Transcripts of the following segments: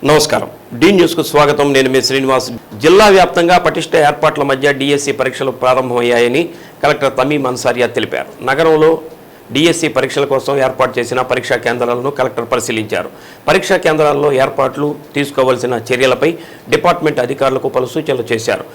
నమస్కారం. డి న్యూస్కు స్వాగతం. నేను మీ శ్రీనివాస్. జిల్లా వ్యాప్తంగా పటిష్ట ఏర్పాట్ల మధ్య డిఎస్సి పరీక్షలు ప్రారంభమయ్యాయని కలెక్టర్ తమీమ్ అన్సారియా తెలిపారు. నగరంలో డిఎస్సి పరీక్షల కోసం ఏర్పాటు చేసిన పరీక్షా కేంద్రాలను కలెక్టర్ పరిశీలించారు. పరీక్షా కేంద్రాల్లో ఏర్పాట్లు తీసుకోవాల్సిన చర్యలపై డిపార్ట్మెంట్ అధికారులకు పలు సూచనలు చేశారు.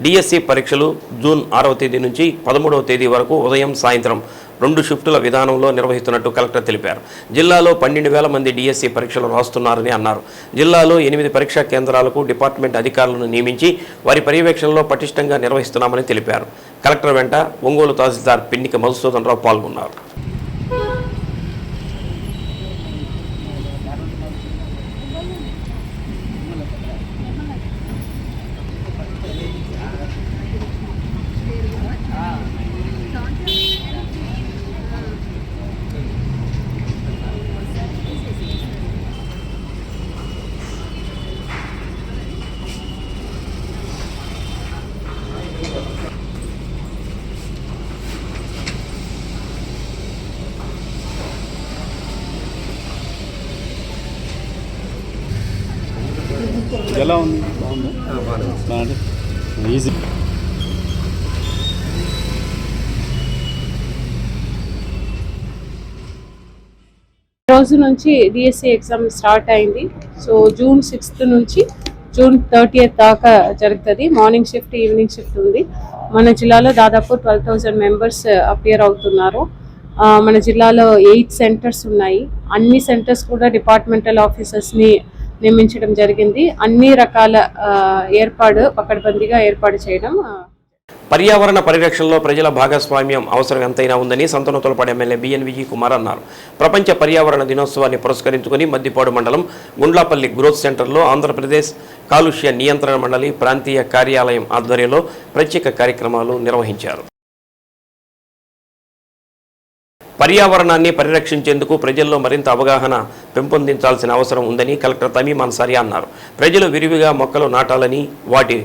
డిఎస్సి పరీక్షలు జూన్ 6వ తేదీ నుంచి 13వ తేదీ వరకు ఉదయం సాయంత్రం 2 షిఫ్టుల విధానంలో నిర్వహిస్తున్నట్టు కలెక్టర్ తెలిపారు. జిల్లాలో 12,000 మంది డిఎస్సి పరీక్షలు రాస్తున్నారని అన్నారు. జిల్లాలో 8 పరీక్షా కేంద్రాలకు డిపార్ట్మెంట్ అధికారులను నియమించి వారి పర్యవేక్షణలో పటిష్టంగా నిర్వహిస్తున్నామని తెలిపారు. కలెక్టర్ వెంట ఒంగోలు తహసీల్దార్ పిన్నిక మధుసూదన్ రావు పాల్గొన్నారు. ఎలా ఉంది? బాగుంది. ఈజీ. రోజు నుంచి డిఎస్సి ఎగ్జామ్ స్టార్ట్ అయింది. సో జూన్ 6th నుంచి జూన్ 30th దాకా జరుగుతుంది. మార్నింగ్ షిఫ్ట్, ఈవినింగ్ షిఫ్ట్ ఉంది. మన జిల్లాలో దాదాపు 12,000 మెంబర్స్ అపియర్ అవుతున్నారు. మన జిల్లాలో 8 సెంటర్స్ ఉన్నాయి. అన్ని సెంటర్స్ కూడా డిపార్ట్మెంటల్ ఆఫీసర్స్ని నియమించడం జరిగింది. అన్ని రకాల పకడ్బందీగా ఏర్పాటు చేయడం. పర్యావరణ పరిరక్షణలో ప్రజల భాగస్వామ్యం అవసరం ఎంతైనా ఉందని సంతనూతలపాడు ఎమ్మెల్యే బిఎన్ విజయ్ కుమార్ అన్నారు. ప్రపంచ పర్యావరణ దినోత్సవాన్ని పురస్కరించుకుని మద్దిపాడు మండలం గుండ్లాపల్లి గ్రోత్ సెంటర్లో ఆంధ్రప్రదేశ్ కాలుష్య నియంత్రణ మండలి ప్రాంతీయ కార్యాలయం ఆధ్వర్యంలో ప్రత్యేక కార్యక్రమాలు నిర్వహించారు. పర్యావరణాన్ని పరిరక్షించేందుకు ప్రజల్లో మరింత అవగాహన పెంపొందించాల్సిన అవసరం ఉందని కలెక్టర్ తమీమ్ అన్సారియా అన్నారు. ప్రజలు విరివిగా మొక్కలు నాటాలని, వాటి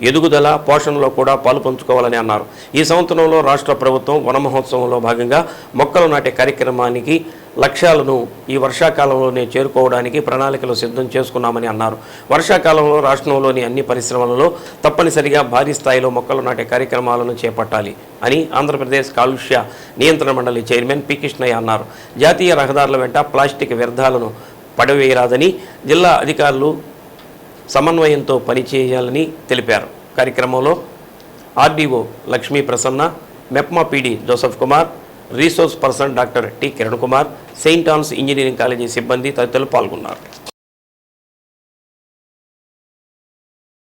ఎదుగుదల పోషణలో కూడా పాలు పంచుకోవాలని అన్నారు. ఈ సంవత్సరంలో రాష్ట్ర ప్రభుత్వం వన మహోత్సవంలో భాగంగా మొక్కలు నాటే కార్యక్రమానికి లక్ష్యాలను ఈ వర్షాకాలంలోనే చేరుకోవడానికి ప్రణాళికలు సిద్ధం చేసుకున్నామని అన్నారు. వర్షాకాలంలో రాష్ట్రంలోని అన్ని పరిశ్రమలలో తప్పనిసరిగా భారీ స్థాయిలో మొక్కలు నాటే కార్యక్రమాలను చేపట్టాలి అని ఆంధ్రప్రదేశ్ కాలుష్య నియంత్రణ మండలి చైర్మన్ పి కృష్ణయ్య అన్నారు. జాతీయ రహదారుల వెంట ప్లాస్టిక్ వ్యర్థాలను పడవేయరాదని జిల్లా అధికారులు సమన్వయంతో పనిచేయాలని తెలిపారు. కార్యక్రమంలో RDO Lakshmi Prasanna, MEPMA PD Joseph Kumar, resource person doctor T Kiran Kumar, Saint Ann's engineering college సిబ్బంది తదితరులు పాల్గొన్నారు.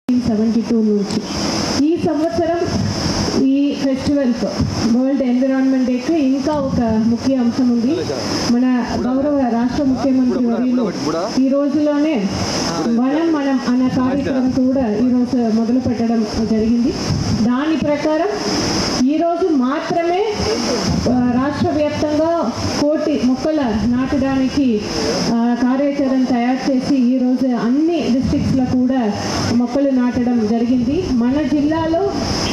72 నుంచి ఈ సంవత్సరం ఈ ఫెస్టివల్స్ వరల్డ్ ఎన్విరాన్మెంట్ డేకి ఇంకా ఒక ముఖ్య అంశం ఉంది. మన గౌరవ రాష్ట్ర ముఖ్యమంత్రి వర్యులు ఈ రోజులోనే మనం అనే కార్యక్రమం కూడా ఈరోజు మొదలు పెట్టడం జరిగింది. దాని ప్రకారం ఈరోజు మాత్రమే రాష్ట్ర వ్యాప్తంగా 1,000,000 మొక్కల నాటడానికి కార్యాచరణ తయారు చేసి ఈరోజు అన్ని డిస్ట్రిక్ట్స్లో కూడా మొక్కలు నాటడం జరిగింది. మన జిల్లాలో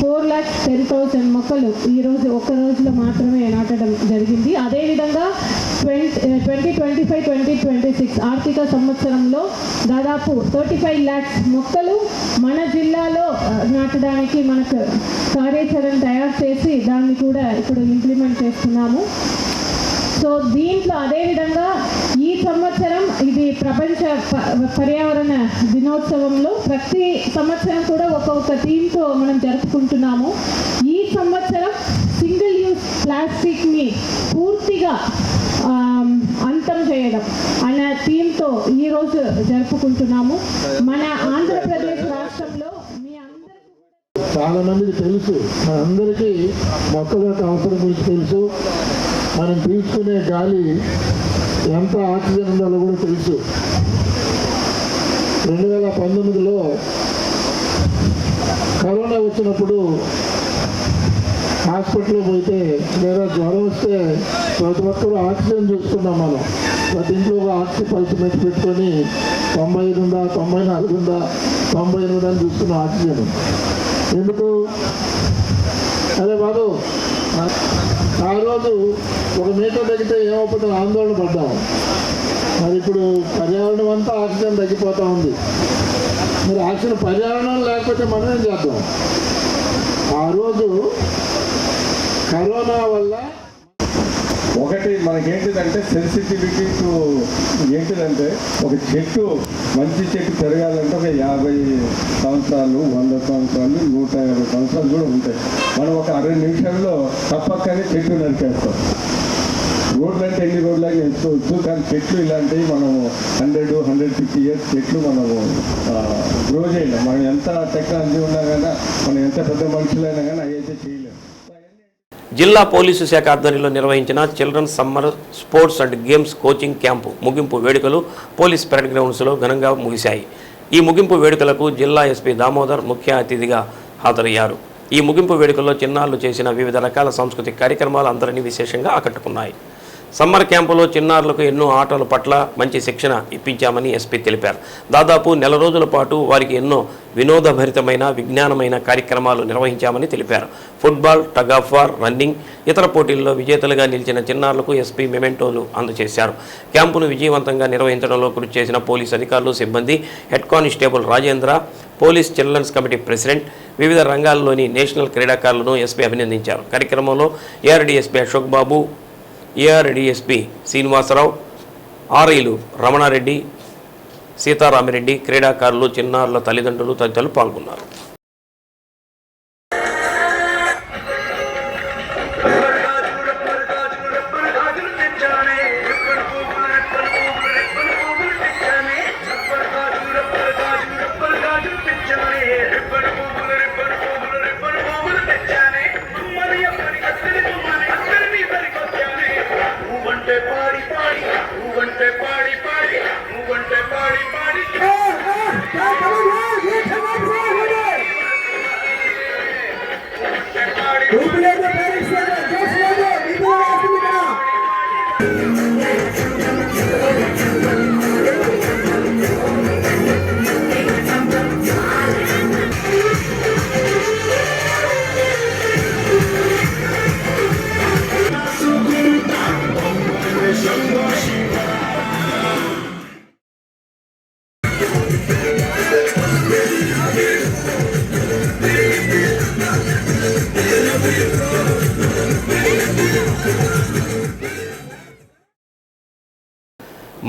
4,10,000 మొక్కలు ఈరోజు ఒక్క రోజులో మాత్రమే నాటడం జరిగింది. అదేవిధంగా 2025-2026 ఆర్థిక సంవత్సరంలో దాదాపు 35 lakhs మొక్కలు మన జిల్లాలో నాటడానికి మనకు కార్యాచరణ తయారు చేసి దాన్ని కూడా ఇప్పుడు ఇంప్లిమెంట్ చేస్తున్నాము. సో దీంట్లో అదేవిధంగా ఈ సంవత్సరం ఇది ప్రపంచ పర్యావరణ దినోత్సవంలో ప్రతి సంవత్సరం కూడా ఒక్కొక్క థీమ్తో మనం జరుపుకుంటున్నాము. ఈ సంవత్సరం సింగిల్ యూజ్ ప్లాస్టిక్ని పూర్తిగా అంతం చేయడం అనే థీమ్తో ఈరోజు జరుపుకుంటున్నాము. మన ఆంధ్రప్రదేశ్ రాష్ట్రంలో చాలా మందికి తెలుసు, మనందరికీ మొక్కల యొక్క అవసరం గురించి తెలుసు. మనం పీల్చుకునే గాలి ఎంత ఆక్సిజన్ ఉండాలో కూడా తెలుసు. 2019లో కరోనా వచ్చినప్పుడు హాస్పిటల్లో పోతే లేదా జ్వరం వస్తే ప్రతి ఒక్కరు ఆక్సిజన్ చూసుకున్నాం. మనం ప్రతి ఇంట్లో ఆక్సిజన్ పల్స్ పెట్టుకొని 95 ఉందా, 94 ఉందా, 98 అని చూసుకున్న ఆక్సిజన్. ఎందుకు అదే బాబు ఆ రోజు 1 మీటర్ తగ్గితే ఏమవుతుందో ఆందోళన పడ్డాం. మరి ఇప్పుడు పర్యావరణం అంతా ఆక్సిజన్ తగ్గిపోతూ ఉంది. మరి ఆక్సిజన్ పర్యావరణం లేకపోతే మనం ఏం చేద్దాం? ఆ రోజు కరోనా వల్ల ఒకటి మనకేంటిదంటే సెన్సిటివిటీ టు ఏంటిదంటే ఒక చెట్టు మంచి చెట్టు పెరగాలంటే ఒక 50 సంవత్సరాలు 100 సంవత్సరాలు 150 సంవత్సరాలు కూడా ఉంటాయి. మనం ఒక 60 నిమిషాల్లో తప్పకనే చెట్టు నరికేస్తాం. రోడ్లు అంటే ఎన్ని రోడ్లకి ఎంచుకోవచ్చు, కానీ చెట్లు ఇలాంటివి మనము 100-150 ఇయర్స్ చెట్లు మనము గ్రో చేయలేం. మనం ఎంత టెక్నాలజీ ఉన్నా కానీ మనం ఎంత పెద్ద మనుషులైనా కానీ అయితే చేయలేము. జిల్లా పోలీసు శాఖ ఆధ్వర్యంలో నిర్వహించిన children's summer sports and games coaching camp ముగింపు వేడుకలు పోలీస్ పెరేడ్ గ్రౌండ్స్లో ఘనంగా ముగిశాయి. ఈ ముగింపు వేడుకలకు జిల్లా ఎస్పీ దామోదర్ ముఖ్య అతిథిగా హాజరయ్యారు. ఈ ముగింపు వేడుకల్లో చిన్నారులు చేసిన వివిధ రకాల సాంస్కృతిక కార్యక్రమాలు అందరినీ విశేషంగా ఆకట్టుకున్నాయి. సమ్మర్ క్యాంపులో చిన్నారులకు ఎన్నో ఆటల పట్ల మంచి శిక్షణ ఇప్పించామని ఎస్పీ తెలిపారు. దాదాపు 1 రోజుల పాటు వారికి ఎన్నో వినోదభరితమైన విజ్ఞానమైన కార్యక్రమాలు నిర్వహించామని తెలిపారు. Football, tug of war, running, ఇతర పోటీల్లో విజేతలుగా నిలిచిన చిన్నారులకు ఎస్పీ మెమెంటోలు అందజేశారు. క్యాంపును విజయవంతంగా నిర్వహించడంలో కృషి చేసిన పోలీసు అధికారులు, సిబ్బంది, head constable Rajendra, police children's committee president, వివిధ రంగాల్లోని నేషనల్ క్రీడాకారులను ఎస్పీ అభినందించారు. కార్యక్రమంలో ఏఆర్డీఎస్పీ అశోక్ బాబు, ఏఆర్డీఎస్పీ శ్రీనివాసరావు, ఆర్ఐలు రమణారెడ్డి, సీతారామిరెడ్డి, క్రీడాకారులు, చిన్నారుల తల్లిదండ్రులు తదితరులు పాల్గొన్నారు.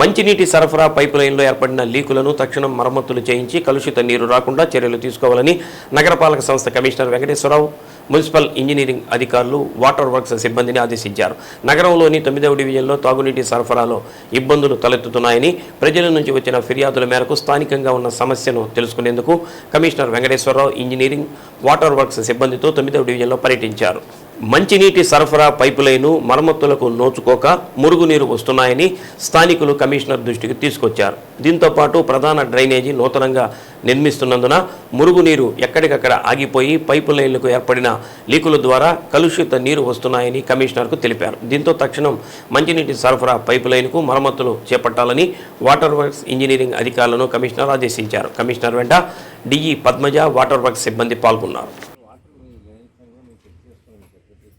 మంచినీటి సరఫరా పైపు లైన్లో ఏర్పడిన లీకులను తక్షణం మరమ్మతులు చేయించి కలుషిత నీరు రాకుండా చర్యలు తీసుకోవాలని నగరపాలక సంస్థ కమిషనర్ వెంకటేశ్వరరావు, మున్సిపల్ ఇంజనీరింగ్ అధికారులు, వాటర్ వర్క్స్ సిబ్బందిని ఆదేశించారు. నగరంలోని 9వ డివిజన్లో తాగునీటి సరఫరాలో ఇబ్బందులు తలెత్తుతున్నాయని, ప్రజల నుంచి వచ్చిన ఫిర్యాదుల మేరకు స్థానికంగా ఉన్న సమస్యను తెలుసుకునేందుకు commissioner Venkateswara Rao engineering, water works సిబ్బందితో 9వ డివిజన్లో పర్యటించారు. మంచినీటి సరఫరా పైపులైను మరమ్మతులకు నోచుకోక మురుగునీరు వస్తున్నాయని స్థానికులు కమిషనర్ దృష్టికి తీసుకొచ్చారు. దీంతో పాటు ప్రధాన డ్రైనేజీ నూతనంగా నిర్మిస్తున్నందున మురుగునీరు ఎక్కడికక్కడ ఆగిపోయి పైపు లైన్లకు ఏర్పడిన లీకుల ద్వారా కలుషిత నీరు వస్తున్నాయని కమిషనర్కు తెలిపారు. దీంతో తక్షణం మంచినీటి సరఫరా పైపు లైన్కు మరమ్మతులు చేపట్టాలని వాటర్ వర్క్స్ ఇంజనీరింగ్ అధికారులను కమిషనర్ ఆదేశించారు. కమిషనర్ వెంట డిఈ పద్మజ, వాటర్ వర్క్స్ సిబ్బంది పాల్గొన్నారు.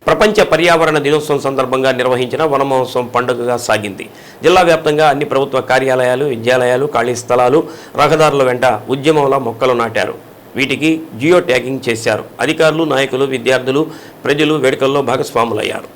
ప్రపంచ పర్యావరణ దినోత్సవం సందర్భంగా నిర్వహించిన వన మహోత్సవం పండుగగా సాగింది. జిల్లా వ్యాప్తంగా అన్ని ప్రభుత్వ కార్యాలయాలు, విద్యాలయాలు, ఖాళీ స్థలాలు, రహదారుల వెంట ఉద్యమంలా మొక్కలు నాటారు. వీటికి జియో ట్యాగింగ్ చేశారు. అధికారులు, నాయకులు, విద్యార్థులు, ప్రజలు వేడుకల్లో భాగస్వాములయ్యారు.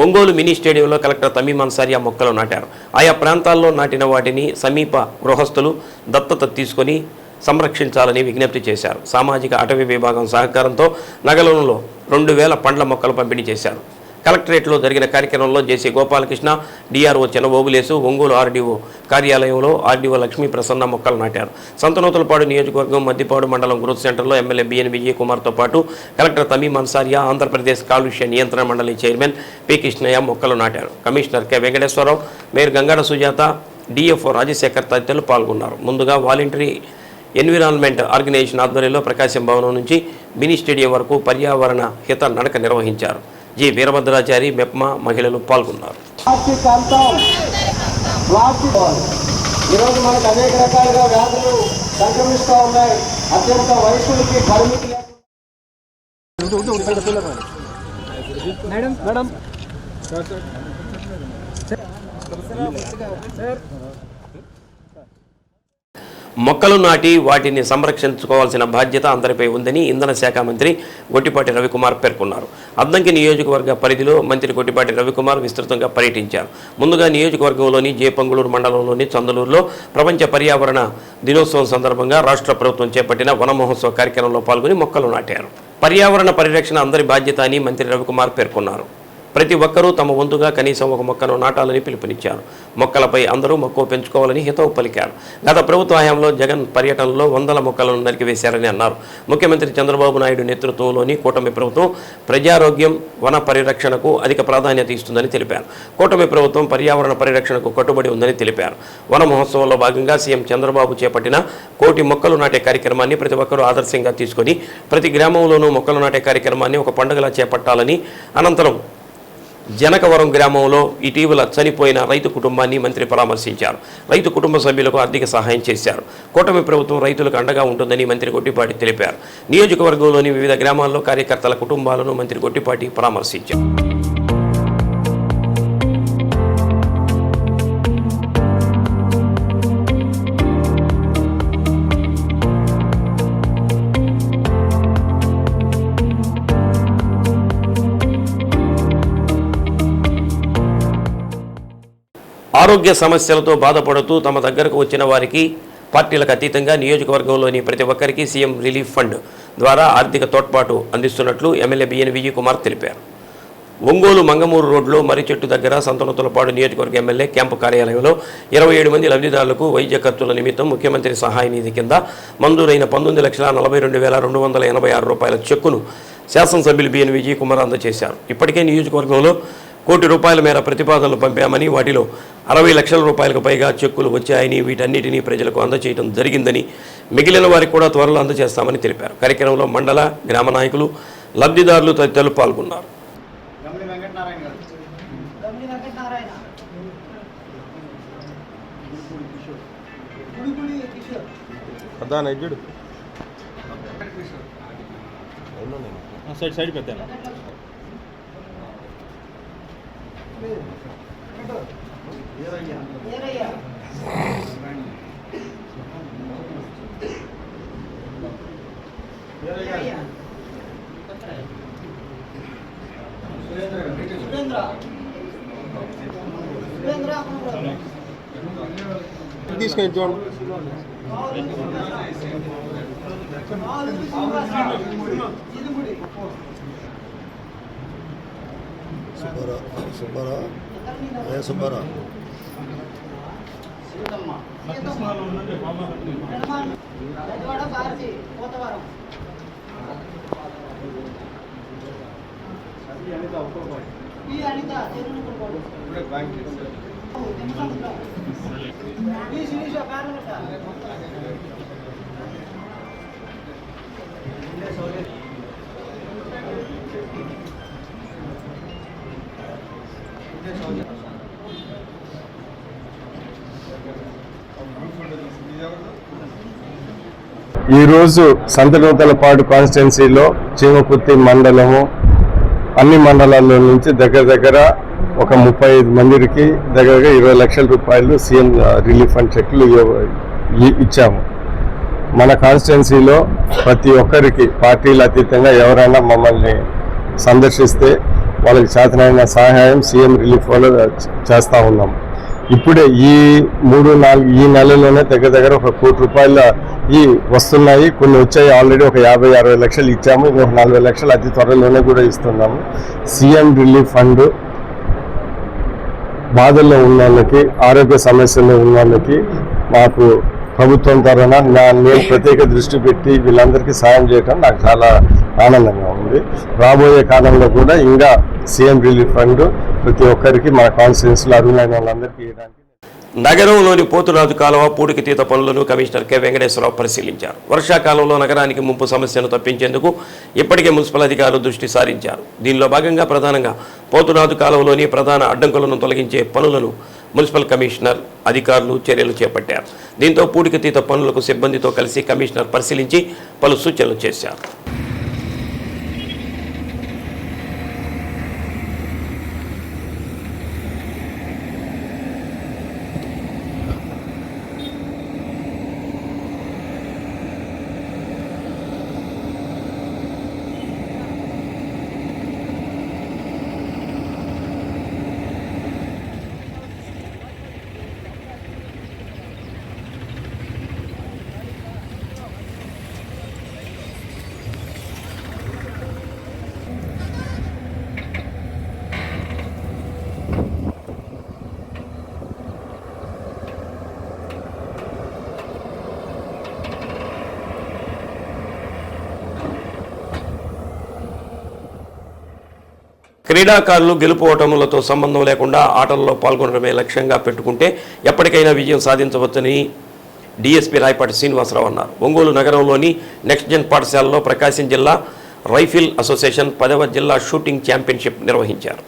ఒంగోలు మినీ స్టేడియంలో కలెక్టర్ తమీం అన్సారియా మొక్కలు నాటారు. ఆయా ప్రాంతాల్లో నాటిన వాటిని సమీప గృహస్థులు దత్తత తీసుకొని సంరక్షించాలని విజ్ఞప్తి చేశారు. సామాజిక అటవీ విభాగం సహకారంతో నగరంలో 2000 పండ్ల మొక్కలు పంపిణీ చేశారు. కలెక్టరేట్లో జరిగిన కార్యక్రమంలో జేసీ గోపాలకృష్ణ, డిఆర్ఓ చెన్నబోబులేసు, ఒంగోలు ఆర్డీఓ కార్యాలయంలో ఆర్డీఓ లక్ష్మీ ప్రసన్న మొక్కలు నాటారు. సంతనూతలపాడు నియోజకవర్గం మద్దిపాడు మండలం గ్రోత్ సెంటర్లో ఎమ్మెల్యే బిఎన్ విజయ్ కుమార్తో పాటు కలెక్టర్ తమీం అన్సారియా, ఆంధ్రప్రదేశ్ కాలుష్య నియంత్రణ మండలి చైర్మన్ పి కృష్ణయ్య మొక్కలు నాటారు. Commissioner K Venkateswara Rao, mayor Gangada Sujatha, DFO Rajasekhar తదితరులు పాల్గొన్నారు. ముందుగా వాలంటరీ ఎన్విరాన్మెంట్ ఆర్గనైజేషన్ ఆధ్వర్యంలో ప్రకాశం భవనం నుంచి మినీ స్టేడియం వరకు పర్యావరణ హిత నడక నిర్వహించారు. జి వీరభద్రాచారి, మెప్మా మహిళలు పాల్గొన్నారు. ఈరోజు మనకు అనేక రకాలుగా వ్యాధులు సంక్రమిస్తూ ఉన్నాయి. అత్యంత వయస్సులకి పరిమితి మొక్కలు నాటి వాటిని సంరక్షించుకోవాల్సిన బాధ్యత అందరిపై ఉందని ఇంధన శాఖ మంత్రి గొట్టిపాటి రవికుమార్ పేర్కొన్నారు. అద్దంకి నియోజకవర్గ పరిధిలో మంత్రి గొట్టిపాటి రవికుమార్ విస్తృతంగా పర్యటించారు. ముందుగా నియోజకవర్గంలోని జేపంగుళూరు మండలంలోని చందలూరులో ప్రపంచ పర్యావరణ దినోత్సవం సందర్భంగా రాష్ట్ర ప్రభుత్వం చేపట్టిన వన మహోత్సవ కార్యక్రమంలో పాల్గొని మొక్కలు నాటారు. పర్యావరణ పరిరక్షణ అందరి బాధ్యత అని మంత్రి రవికుమార్ పేర్కొన్నారు. ప్రతి ఒక్కరూ తమ వంతుగా కనీసం ఒక మొక్కను నాటాలని పిలుపునిచ్చారు. మొక్కలపై అందరూ మక్కువ పెంచుకోవాలని హితవు పలికారు. గత ప్రభుత్వ హయాంలో జగన్ పర్యటనలో 100 మొక్కలను నరికివేశారని అన్నారు. ముఖ్యమంత్రి చంద్రబాబు నాయుడు నేతృత్వంలోని కూటమి ప్రభుత్వం ప్రజారోగ్యం, వన పరిరక్షణకు అధిక ప్రాధాన్యత ఇస్తుందని తెలిపారు. కూటమి ప్రభుత్వం పర్యావరణ పరిరక్షణకు కట్టుబడి ఉందని తెలిపారు. వన మహోత్సవంలో భాగంగా సీఎం చంద్రబాబు చేపట్టిన 1,00,00,000 మొక్కలు నాటే కార్యక్రమాన్ని ప్రతి ఒక్కరూ ఆదర్శంగా తీసుకొని ప్రతి గ్రామంలోనూ మొక్కలు నాటే కార్యక్రమాన్ని ఒక పండుగలా చేపట్టాలని, అనంతరం జనకవరం గ్రామంలో ఇటీవల చనిపోయిన రైతు కుటుంబాన్ని మంత్రి పరామర్శించారు. రైతు కుటుంబ సభ్యులకు ఆర్థిక సహాయం చేశారు. కూటమి ప్రభుత్వం రైతులకు అండగా ఉంటుందని మంత్రి గొట్టిపాటి తెలిపారు. నియోజకవర్గంలోని వివిధ గ్రామాల్లో కార్యకర్తల కుటుంబాలను మంత్రి గొట్టిపాటి పరామర్శించారు. ఆరోగ్య సమస్యలతో బాధపడుతూ తమ దగ్గరకు వచ్చిన వారికి పార్టీలకు అతీతంగా నియోజకవర్గంలోని ప్రతి ఒక్కరికి సీఎం రిలీఫ్ ఫండ్ ద్వారా ఆర్థిక తోడ్పాటు అందిస్తున్నట్లు ఎమ్మెల్యే బిఎన్ విజయ్ కుమార్ తెలిపారు. ఒంగోలు మంగమూరు రోడ్లో మర్రిచెట్టు దగ్గర సంతనూతలపాడు నియోజకవర్గ ఎమ్మెల్యే క్యాంపు కార్యాలయంలో 27 మంది లబ్ధిదారులకు వైద్య ఖర్చుల నిమిత్తం ముఖ్యమంత్రి సహాయ నిధి కింద మంజూరైన 19,42,286 రూపాయల చెక్కును శాసనసభ్యులు బిఎన్ విజయ్ కుమార్ అందజేశారు. ఇప్పటికే నియోజకవర్గంలో ₹1,00,00,000 మేర ప్రతిపాదనలు పంపామని, వాటిలో 60 లక్షల రూపాయలకు పైగా చెక్కులు వచ్చాయని, వీటన్నిటినీ ప్రజలకు అందజేయడం జరిగిందని, మిగిలిన వారికి కూడా త్వరలో అందజేస్తామని తెలిపారు. కార్యక్రమంలో మండల, గ్రామ నాయకులు, లబ్ధిదారులు తదితరులు పాల్గొన్నారు. సైడ్ పెద్ద తీసుకొని చూడండి. సుబ్బారావు ఈరోజు సంతనూతలపాడు కాన్స్టిట్యున్సీలో చీమకుర్తి మండలము అన్ని మండలాల్లో నుంచి దగ్గర ఒక 35 మందికి దగ్గరగా 20 లక్షల రూపాయలు సీఎం రిలీఫ్ ఫండ్ చెక్లు ఇచ్చాము. మన కాన్స్టిట్యున్సీలో ప్రతి ఒక్కరికి పార్టీల అతీతంగా ఎవరైనా మమ్మల్ని సందర్శిస్తే వాళ్ళకి చేతనైన సహాయం సీఎం రిలీఫ్ వల్ల చేస్తూ ఉన్నాం. ఇప్పుడే ఈ 3-4 ఈ నెలలోనే దగ్గర ఒక ₹1,00,00,000 వస్తున్నాయి. కొన్ని వచ్చాయి, ఆల్రెడీ ఒక 50-60 లక్షలు ఇచ్చాము. ఇంకొక 40 లక్షలు అతి త్వరలోనే కూడా ఇస్తున్నాము. సీఎం రిలీఫ్ ఫండ్ బాధల్లో ఉన్న వాళ్ళకి, ఆరోగ్య సమస్యల్లో ఉన్న వాళ్ళకి మాకు ప్రభుత్వం తరఫున నేను ప్రత్యేక దృష్టి పెట్టి వీళ్ళందరికీ సాయం చేయడం నాకు చాలా ఆనందంగా ఉంది. రాబోయే కాలంలో కూడా ఇంకా సీఎం రిలీఫ్ ఫండ్ ప్రతి ఒక్కరికి మన కాన్స్టిట్యున్సీలో అర్హులైన వాళ్ళందరికీ ఇవ్వడానికి. నగరంలోని పోతురాజు కాలువ పూడికితీత పనులను కమిషనర్ కె వెంకటేశ్వరరావు పరిశీలించారు. వర్షాకాలంలో నగరానికి ముంపు సమస్యను తప్పించేందుకు ఇప్పటికే మున్సిపల్ అధికారులు దృష్టి సారించారు. దీనిలో భాగంగా ప్రధానంగా పోతురాజు కాలువలోని ప్రధాన అడ్డంకులను తొలగించే పనులను మున్సిపల్ కమిషనర్ అధికారులు చర్యలు చేపట్టారు. దీంతో పూడికితీత పనులకు సిబ్బందితో కలిసి కమిషనర్ పరిశీలించి పలు సూచనలు చేశారు. క్రీడాకారులు గెలుపు ఓటములతో సంబంధం లేకుండా ఆటల్లో పాల్గొనడమే లక్ష్యంగా పెట్టుకుంటే ఎప్పటికైనా విజయం సాధించవచ్చని డీఎస్పీ రాయపాటి శ్రీనివాసరావు అన్నారు. ఒంగోలు నగరంలోని నెక్స్ట్ జెన్ పాఠశాలలో ప్రకాశం జిల్లా రైఫిల్ అసోసియేషన్ 10వ జిల్లా షూటింగ్ ఛాంపియన్షిప్ నిర్వహించారు.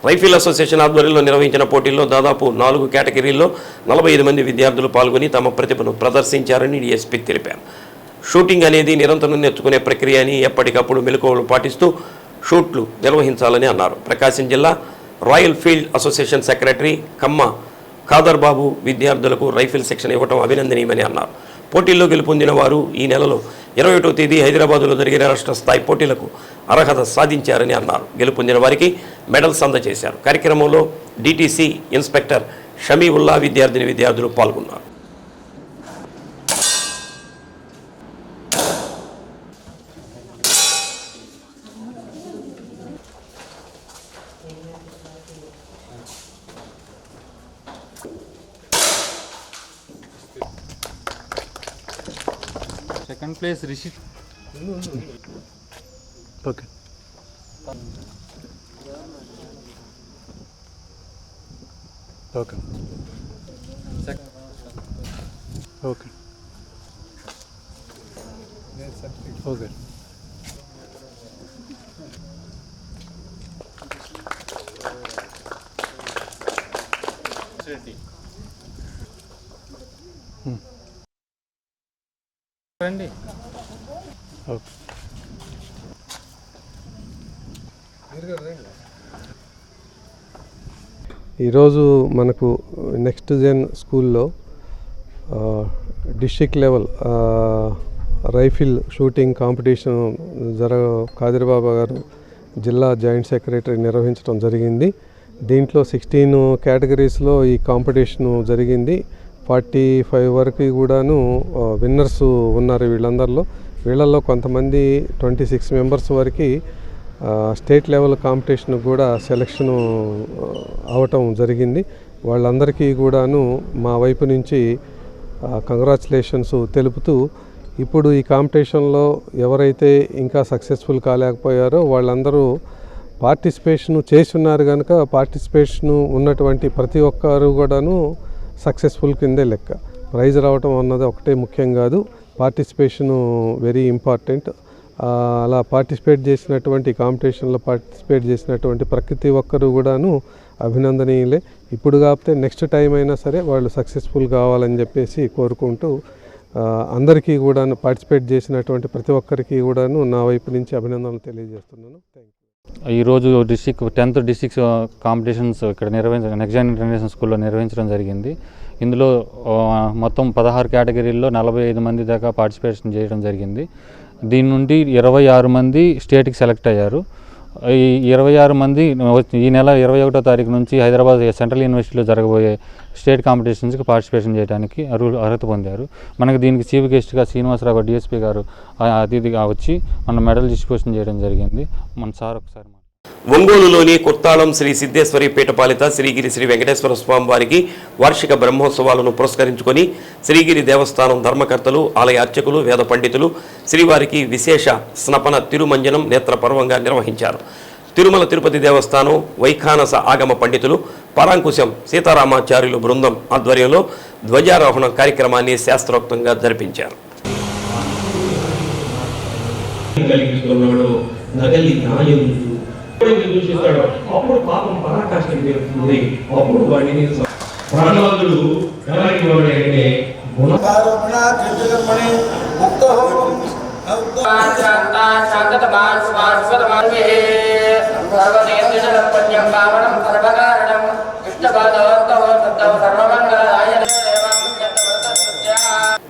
రైఫిల్ అసోసియేషన్ ఆధ్వర్యంలో నిర్వహించిన పోటీల్లో దాదాపు 4 కేటగిరీల్లో 45 మంది విద్యార్థులు పాల్గొని తమ ప్రతిభను ప్రదర్శించారని డీఎస్పీ తెలిపారు. షూటింగ్ అనేది నిరంతరం నేర్చుకునే ప్రక్రియ అని ఎప్పటికప్పుడు మెలకువలు పాటిస్తూ షూట్లు నిర్వహించాలని అన్నారు. ప్రకాశం జిల్లా రాయల్ ఫీల్డ్ అసోసియేషన్ సెక్రటరీ కమ్మ ఖాదర్ బాబు విద్యార్థులకు రైఫిల్ శిక్షణ ఇవ్వడం అభినందనీయమని అన్నారు. పోటీల్లో గెలుపొందిన వారు ఈ నెలలో 21వ తేదీ హైదరాబాదులో జరిగిన రాష్ట్ర స్థాయి పోటీలకు అర్హత సాధించారని అన్నారు. గెలుపొందిన వారికి మెడల్స్ అందజేశారు. కార్యక్రమంలో డిటిసి ఇన్స్పెక్టర్ షమీవుల్లా విద్యార్థులు పాల్గొన్నారు. Second place Rishi. Okay okay okay okay రండి. ఓకే ఈరోజు మనకు నెక్స్ట్ జెన్ స్కూల్లో district level rifle shooting competition Kadirbaba garu జిల్లా జాయింట్ సెక్రటరీ నిర్వహించడం జరిగింది. దీంట్లో 16 కేటగిరీస్లో ఈ కాంపిటీషను జరిగింది. 45 వరకు కూడాను విన్నర్స్ ఉన్నారు. వీళ్ళల్లో కొంతమంది 26 మెంబర్స్ వరకు స్టేట్ లెవెల్ కాంపిటీషన్ కూడా సెలక్షన్ అవటం జరిగింది. వాళ్ళందరికీ కూడాను మా వైపు నుంచి కంగ్రాచులేషన్స్ తెలుపుతూ, ఇప్పుడు ఈ కాంపిటీషన్లో ఎవరైతే ఇంకా సక్సెస్ఫుల్ కాలేకపోయారో వాళ్ళందరూ పార్టిసిపేషన్ చేసి ఉన్నారు కనుక పార్టిసిపేషన్ ఉన్నటువంటి ప్రతి ఒక్కరు కూడాను సక్సెస్ఫుల్ కిందే లెక్క. ప్రైజ్ రావటం అన్నది ఒకటే ముఖ్యం కాదు, పార్టిసిపేషను వెరీ ఇంపార్టెంట్. అలా పార్టిసిపేట్ చేసినటువంటి కాంపిటీషన్లో పార్టిసిపేట్ చేసినటువంటి ప్రతి ఒక్కరు కూడాను అభినందనీయులే. ఇప్పుడు కాకపోతే నెక్స్ట్ టైం అయినా సరే వాళ్ళు సక్సెస్ఫుల్ కావాలని చెప్పేసి కోరుకుంటూ అందరికీ కూడాను పార్టిసిపేట్ చేసినటువంటి ప్రతి ఒక్కరికి కూడాను నా వైపు నుంచి అభినందనలు తెలియజేస్తున్నాను. Thank you. ఈరోజు 10th డిస్ట్రిక్ట్ కాంపిటీషన్స్ ఇక్కడ నెక్స్ట్ జెన్ ఇంటర్నేషనల్ స్కూల్లో నిర్వహించడం జరిగింది. ఇందులో మొత్తం 16 కేటగిరీల్లో 45 మంది దాకా పార్టిసిపేషన్ చేయడం జరిగింది. దీని నుండి 26 మంది స్టేట్కి సెలెక్ట్ అయ్యారు. ఈ 26 మంది ఈ నెల 21వ తారీఖు నుంచి హైదరాబాద్ సెంట్రల్ యూనివర్సిటీలో జరగబోయే స్టేట్ కాంపిటీషన్స్కి పార్టిసిపేషన్ చేయడానికి అర్హత పొందారు. మనకి దీనికి చీఫ్ గెస్ట్గా శ్రీనివాసరావు డిఎస్పీ గారు అతిథిగా వచ్చి మన మెడల్ డిస్ట్రిబ్యూషన్ చేయడం జరిగింది. మన సార్ ఒకసారి ఒంగోలులోని కుర్తాళం శ్రీ సిద్ధేశ్వరి పీఠపాలిత శ్రీగిరి శ్రీ వెంకటేశ్వర స్వామి వారికి వార్షిక బ్రహ్మోత్సవాలను పురస్కరించుకొని శ్రీగిరి దేవస్థానం ధర్మకర్తలు, ఆలయ అర్చకులు, వేద పండితులు శ్రీవారికి విశేష స్నపన తిరుమంజనం నేత్రపర్వంగా నిర్వహించారు. తిరుమల తిరుపతి దేవస్థానం వైఖానస ఆగమ పండితులు పరాంకుశం సీతారామాచార్యులు బృందం ఆధ్వర్యంలో ధ్వజారోహణ కార్యక్రమాన్ని శాస్త్రోక్తంగా జరిపించారు. అప్పుడు పాపం పరాకాష్ఠ జరుగుతుంది. అప్పుడు వాడిని ప్రహ్లాదుడు ఎలాంటి వాడు అంటే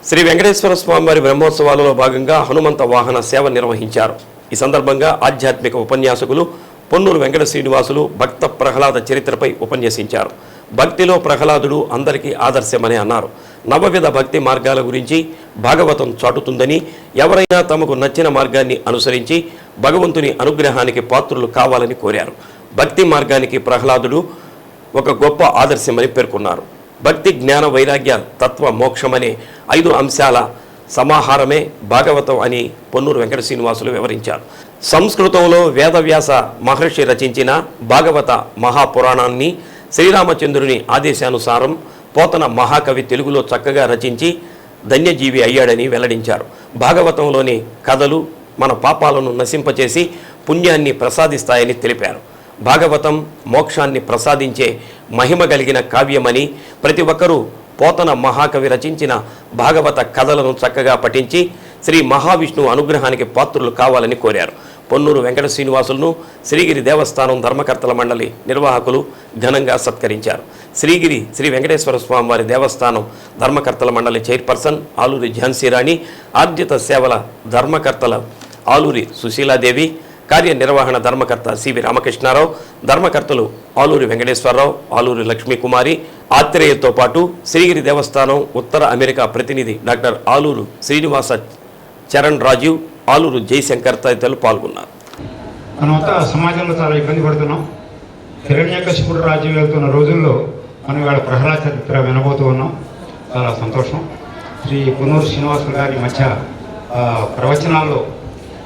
శ్రీ వెంకటేశ్వర స్వామి వారి బ్రహ్మోత్సవాలలో భాగంగా హనుమంత వాహన సేవ నిర్వహించారు. ఈ సందర్భంగా ఆధ్యాత్మిక ఉపన్యాసకులు పొన్నూరు వెంకట శ్రీనివాసులు భక్త ప్రహ్లాద చరిత్రపై ఉపన్యసించారు. భక్తిలో ప్రహ్లాదుడు అందరికీ ఆదర్శమని అన్నారు. నవవిధ భక్తి మార్గాల గురించి భాగవతం చాటుతుందని, ఎవరైనా తమకు నచ్చిన మార్గాన్ని అనుసరించి భగవంతుని అనుగ్రహానికి పాత్రులు కావాలని కోరారు. భక్తి మార్గానికి ప్రహ్లాదుడు ఒక గొప్ప ఆదర్శమని పేర్కొన్నారు. భక్తి, జ్ఞాన, వైరాగ్య, తత్వ, మోక్షమనే 5 అంశాల సమాహారమే భాగవతం అని పొన్నూరు వెంకట శ్రీనివాసులు వివరించారు. సంస్కృతంలో వేదవ్యాస మహర్షి రచించిన భాగవత మహాపురాణాన్ని శ్రీరామచంద్రుని ఆదేశానుసారం పోతన మహాకవి తెలుగులో చక్కగా రచించి ధన్యజీవి అయ్యాడని వెల్లడించారు. భాగవతంలోని కథలు మన పాపాలను నశింపచేసి పుణ్యాన్ని ప్రసాదిస్తాయని తెలిపారు. భాగవతం మోక్షాన్ని ప్రసాదించే మహిమ కలిగిన కావ్యమని, ప్రతి ఒక్కరూ పోతన మహాకవి రచించిన భాగవత కథలను చక్కగా పఠించి శ్రీ మహావిష్ణువు అనుగ్రహానికి పాత్రులు కావాలని కోరారు. పొన్నూరు వెంకట శ్రీనివాసులను శ్రీగిరి దేవస్థానం ధర్మకర్తల మండలి నిర్వాహకులు ఘనంగా సత్కరించారు. శ్రీగిరి శ్రీ వెంకటేశ్వర స్వామి వారి దేవస్థానం ధర్మకర్తల మండలి చైర్పర్సన్ ఆలూరి ఝాన్సీరాణి, ఆర్జిత సేవల ధర్మకర్తల ఆలూరి సుశీలాదేవి, కార్యనిర్వహణ ధర్మకర్త సివి రామకృష్ణారావు, ధర్మకర్తలు ఆలూరి వెంకటేశ్వరరావు, ఆలూరి లక్ష్మీకుమారి, ఆత్రేయతో పాటు శ్రీగిరి దేవస్థానం ఉత్తర అమెరికా ప్రతినిధి డాక్టర్ ఆలూరు శ్రీనివాస చరణ్ రాజీవ్, ఆలూరు జయశంకర్ తదితరులు పాల్గొన్నారు. మనమంతా సమాజంలో చాలా ఇబ్బంది పడుతున్నాం. హిరణ్యకశిపుడు రాజ్యం వెళ్తున్న రోజుల్లో మనం ఇవాళ ప్రహ్లాద చరిత్ర వినబోతూ ఉన్నాం. చాలా సంతోషం. శ్రీ పొన్నూరు శ్రీనివాసులు గారి మధ్య ప్రవచనాల్లో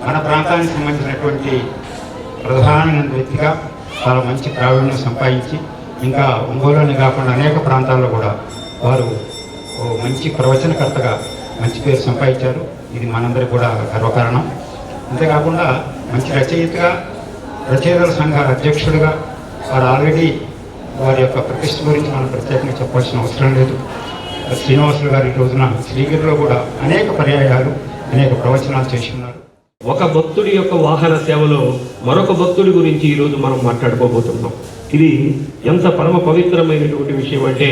మన ప్రాంతానికి సంబంధించినటువంటి ప్రధానమైన వ్యక్తిగా చాలా మంచి ప్రావీణ్యం సంపాదించి, ఇంకా ఒంగోలుని కాకుండా అనేక ప్రాంతాల్లో కూడా వారు మంచి ప్రవచనకర్తగా మంచి పేరు సంపాదించారు. ఇది మనందరికీ కూడా గర్వకారణం. అంతేకాకుండా మంచి రచయితగా, రచయితల సంఘ అధ్యక్షుడిగా వారు ఆల్రెడీ వారి యొక్క ప్రతిష్ట గురించి మనం ప్రత్యేకంగా చెప్పాల్సిన అవసరం లేదు. శ్రీనివాసులు గారి రోజున శ్రీగిరిలో కూడా అనేక పర్యాయాలు అనేక ప్రవచనాలు చేసి ఉన్నారు. ఒక భక్తుడి యొక్క వాహన సేవలో మరొక భక్తుడి గురించి ఈరోజు మనం మాట్లాడుకోబోతున్నాం. ఇది ఎంత పరమ పవిత్రమైనటువంటి విషయం అంటే,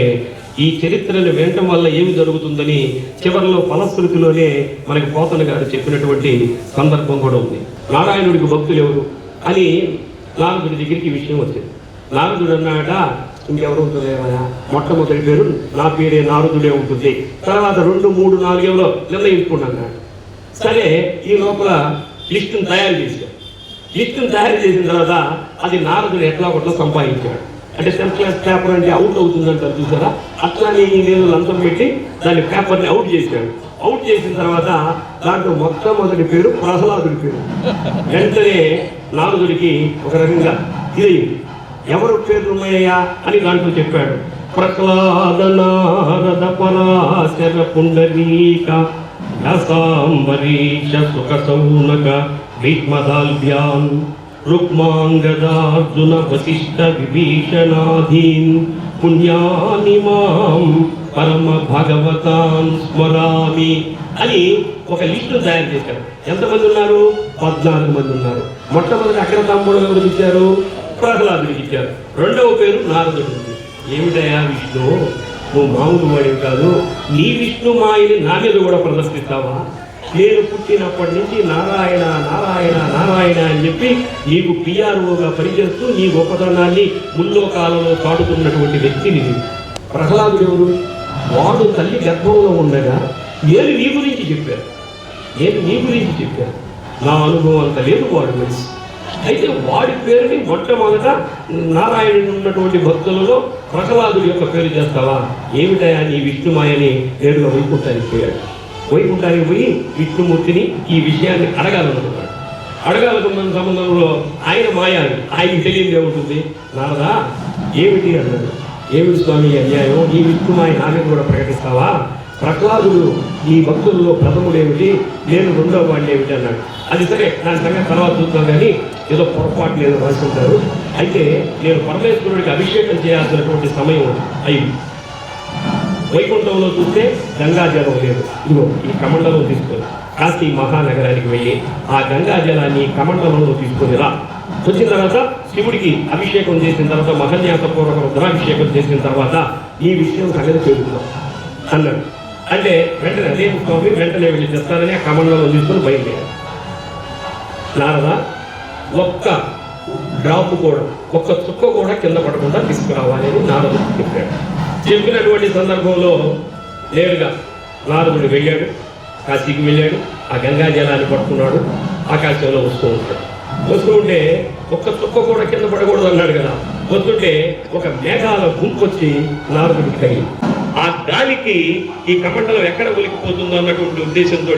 ఈ చరిత్రను వినటం వల్ల ఏమి జరుగుతుందని చివరిలో ఫలశ్రుతిలోనే మనకి పోతన గారు చెప్పినటువంటి సందర్భం కూడా ఉంది. నారాయణుడికి భక్తులు ఎవరు అని నారదుడి దగ్గరికి ఈ విషయం వచ్చింది. నారదుడు అన్నాడ, ఇంకెవరు ఉంటుందేమయ్యా, మొట్టమొదటి పేరు నా పేరే నారదుడే ఉంటుంది, తర్వాత 2, 3, 4 ఎవరో నిర్ణయించుకున్నాను. సరే, ఈ లోపల లిస్టును తయారు చేశాడు. లిస్టును తయారు చేసిన తర్వాత అది నారదుడు ఎట్లా ఒకట్లా సంపాదించాడు. అంటే 10th క్లాస్ పేపర్ అంటే అవుట్ అవుతుందంటారు చూసారా, అట్లానే ఈ నేను లంచం పెట్టి దాని పేపర్ని అవుట్ చేశాడు. అవుట్ చేసిన తర్వాత దాంట్లో మొట్టమొదటి పేరు ప్రహ్లాదుడి పేరు. వెంటనే నారదుడికి ఒక రకంగా ఇదయింది. ఎవరు పేర్లు ఉన్నాయా అని దాంట్లో చెప్పాడు. ప్రహ్లాద నారద పరాశర పుండరీక వ్యాసాంబరీష సుఖ సౌనక భీష్మదాల్భ్యాన్ రుక్మాంగదార్జున వశిష్ఠ విభీషణాధీన్ పుణ్యాని మాం పరమ భగవతాన్ స్మరామి అని ఒక లిస్టు తయారు చేశారు. ఎంతమంది ఉన్నారు? 14 మంది ఉన్నారు. మొట్టమొదటి అగ్ర తమ్ముడు ఎవరికి ఇచ్చారు? ప్రహ్లాదుడికి ఇచ్చారు. రెండవ పేరు నారదుడు. ఏమిటయా విష్ణు, నువ్వు మామూలు వాడివి కాదు, నీ విష్ణు మాయని నా మీద కూడా ప్రదర్శిస్తావా? నేను పుట్టినప్పటి నుంచి నారాయణ నారాయణ నారాయణ అని చెప్పి నీకు పిఆర్ఓగా పనిచేస్తూ నీ గొప్పతనాన్ని ముల్లోకాలలో చాటుతున్నటువంటి వ్యక్తిని. ప్రహ్లాదుడు ఎవరు? వాడు తల్లి గర్భంలో ఉండగా నేను నీ గురించి చెప్పాను. నా అనుభవం అంత లేదు వాడు మనిషి. అయితే వాడి పేరుని మొట్టమొదట నారాయణుడు ఉన్నటువంటి భక్తులలో ప్రహ్లాదుడి యొక్క పేరు చేస్తావా? ఏమిటయా నీ విష్ణుమాయని నేరుగా వైకుంఠానికి పోయాడు. వైకుంఠానికి పోయి విష్ణుమూర్తిని ఈ విషయాన్ని అడగాలనుకున్నాడు. అడగాలనుకున్న సంబంధంలో ఆయన మాయాలు, ఆయనకి తెలియదే ఉంటుంది. నారదా ఏమిటి అన్నాడు. ఏమిటి స్వామి అన్యాయం, ఈ విష్ణుమాయ నామే కూడా ప్రకటిస్తావా? ప్రహ్లాదుడు ఈ భక్తుల్లో ప్రథముడేమిటి, నేను రెండవ వాడిని ఏమిటి అన్నాడు. అది సరే, దాని సంగతి తర్వాత చూద్దాం, కానీ ఏదో పొరపాటు లేదు రాసుకుంటారు. అయితే నేను పరమేశ్వరుడికి అభిషేకం చేయాల్సినటువంటి సమయం అయింది. వైకుంఠంలో చూస్తే గంగాజలం లేదు. ఇదిగో ఈ కమండలం తీసుకొని కాశీ మహానగరానికి వెళ్ళి ఆ గంగాజలాన్ని కమండలంలో తీసుకొని రా. వచ్చిన తర్వాత శివుడికి అభిషేకం చేసిన తర్వాత, మహన్యాసపూర్వక రుద్రాభిషేకం చేసిన తర్వాత ఈ విషయం సంగతి పెరుగుతున్నాం అన్నాడు. అంటే వెంటనే అదే స్వామి వెంటనే వెళ్ళి చెప్తానని ఆ కమండలం తీసుకొని బయలుదేరాడు. నారద ఒక్క డ్రాప్ కూడా, ఒక్క చుక్క కూడా కింద పడకుండా తీసుకురావాలి అని నారదుడు చెప్పాడు. చెప్పినటువంటి సందర్భంలో నేరుగా నారదుడు వెళ్ళాడు, కాశీకి వెళ్ళాడు, ఆ గంగా జలాన్ని పట్టుకున్నాడు, ఆకాశంలో వస్తూ ఉంటాడు. వస్తూ ఉంటే ఒక్క చుక్క కూడా కింద పడకూడదు అన్నాడు కదా. వస్తుంటే ఒక మేఘాల గుంపు వచ్చి నారదుడికి తగిలింది. ఆ గాలికి ఈ కమండలం ఎక్కడ ఒలికిపోతుందో అన్నటువంటి ఉద్దేశంతో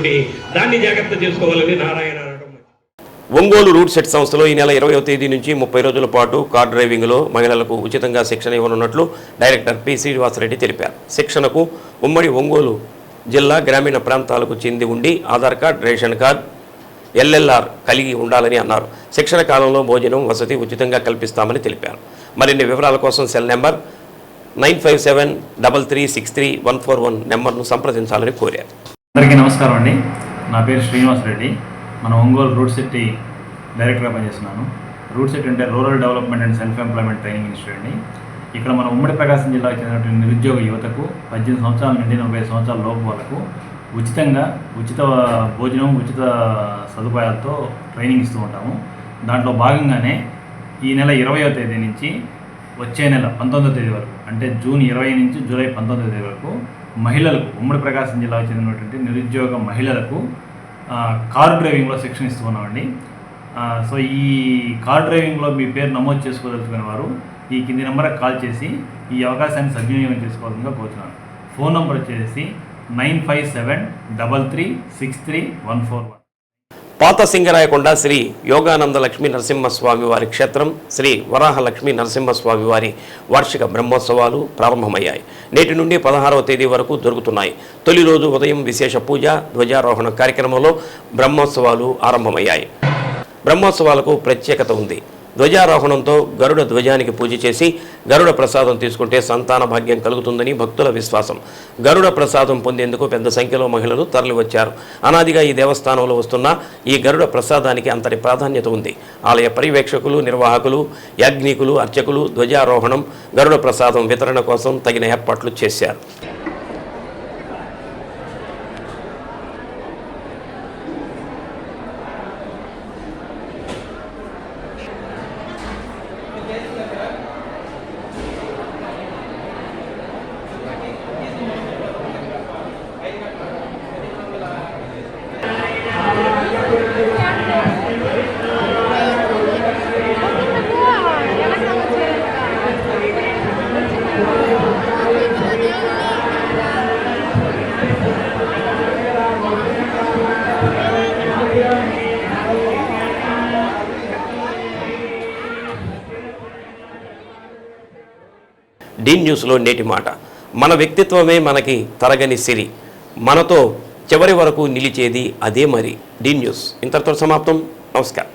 దాన్ని జాగ్రత్త చేసుకోవాలని నారాయణ అనడం. ఒంగోలు రూట్ సెట్ సంస్థలో ఈ నెల 20వ తేదీ నుంచి 30 రోజుల పాటు కార్ డ్రైవింగ్లో మహిళలకు ఉచితంగా శిక్షణ ఇవ్వనున్నట్లు డైరెక్టర్ పి శ్రీనివాసరెడ్డి తెలిపారు. శిక్షణకు ఉమ్మడి ఒంగోలు జిల్లా గ్రామీణ ప్రాంతాలకు చెంది ఉండి Aadhaar card, ration card, LLR కలిగి ఉండాలని అన్నారు. శిక్షణ కాలంలో భోజనం, వసతి ఉచితంగా కల్పిస్తామని తెలిపారు. మరిన్ని వివరాల కోసం సెల్ నెంబర్ 9573363141 నెంబర్ను సంప్రదించాలని కోరారు. అందరికీ నమస్కారం అండి. నా పేరు శ్రీనివాసరెడ్డి. మన ఒంగోలు రూట్ సిటీ డైరెక్టర్గా పనిచేస్తున్నాను. రూట్ సిటీ అంటే rural development and self employment training institute అండి. ఇక్కడ మన ఉమ్మడి ప్రకాశం జిల్లాకు చెందినటువంటి నిరుద్యోగ యువతకు 18 సంవత్సరాల నుండి 40 సంవత్సరాల లోపు వాళ్ళకు ఉచితంగా ఉచిత భోజనం, ఉచిత సదుపాయాలతో ట్రైనింగ్ ఇస్తూ ఉంటాము. దాంట్లో భాగంగానే ఈ నెల 20వ తేదీ నుంచి వచ్చే నెల 19వ తేదీ వరకు, అంటే జూన్ 20 నుంచి జూలై 19వ తేదీ వరకు మహిళలకు, ఉమ్మడి ప్రకాశం జిల్లాకు చెందినటువంటి నిరుద్యోగ మహిళలకు కార్ డ్రైవింగ్లో శిక్షణ ఇస్తూ ఉన్నామండి. సో ఈ కార్ డ్రైవింగ్లో మీ పేరు నమోదు చేసుకోదలుచుకునే వారు ఈ కింది నెంబర్కి కాల్ చేసి ఈ అవకాశాన్ని సద్వినియోగం చేసుకోవాలని కోరుతున్నాను. ఫోన్ నెంబర్ వచ్చేసి 9573363141. పాత సింగరాయకొండ శ్రీ యోగానంద లక్ష్మీ నరసింహస్వామి వారి క్షేత్రం శ్రీ వరాహ లక్ష్మీ నరసింహస్వామి వారి వార్షిక బ్రహ్మోత్సవాలు ప్రారంభమయ్యాయి. నేటి నుండి 16వ తేదీ వరకు జరుగుతున్నాయి. తొలి రోజు ఉదయం విశేష పూజ, ధ్వజారోహణ కార్యక్రమంలో బ్రహ్మోత్సవాలు ఆరంభమయ్యాయి. బ్రహ్మోత్సవాలకు ప్రత్యేకత ఉంది. ధ్వజారోహణంతో గరుడ ధ్వజానికి పూజ చేసి గరుడ ప్రసాదం తీసుకుంటే సంతాన భాగ్యం కలుగుతుందని భక్తుల విశ్వాసం. గరుడ ప్రసాదం పొందేందుకు పెద్ద సంఖ్యలో మహిళలు తరలివచ్చారు. అనాదిగా ఈ దేవస్థానంలో వస్తున్న ఈ గరుడ ప్రసాదానికి అంతటి ప్రాధాన్యత ఉంది. ఆలయ పర్యవేక్షకులు, నిర్వాహకులు, యాజ్ఞికులు, అర్చకులు ధ్వజారోహణం, గరుడ ప్రసాదం వితరణ కోసం తగిన ఏర్పాట్లు చేశారు. డీ న్యూస్లో నేటి మాట. మన వ్యక్తిత్వమే మనకి తరగని సిరి, మనతో చివరి వరకు నిలిచేది అదే మరి. డీ న్యూస్ ఇంతటితో సమాప్తం. నమస్కారం.